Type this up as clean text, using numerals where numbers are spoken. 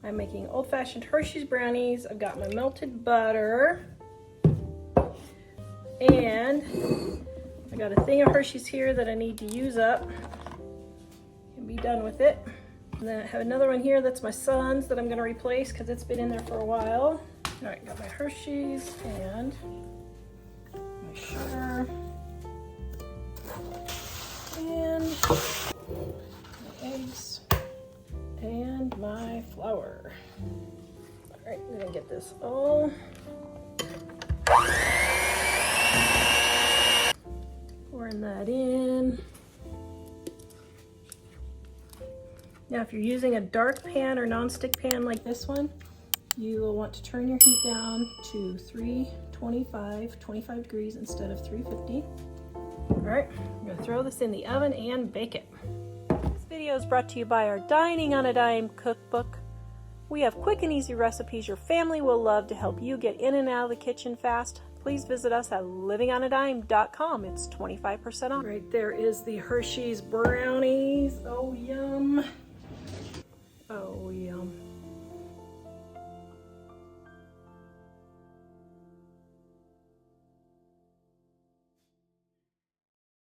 I'm making old-fashioned Hershey's brownies. I've got my melted butter. And I got a thing of Hershey's here that I need to use up and be done with it. And then I have another one here that's my son's that I'm going to replace because it's been in there for a while. All right, got my Hershey's and my sugar and my eggs and my flour. All right, I'm going to get this all pouring that in. Now, if you're using a dark pan or nonstick pan like this one, you will want to turn your heat down to 25 degrees instead of 350. All right, I'm gonna throw this in the oven and bake it. This video is brought to you by our Dining on a Dime cookbook. We have quick and easy recipes your family will love to help you get in and out of the kitchen fast. Please visit us at livingonadime.com. It's 25% off. Right there is the Hershey's Brownies.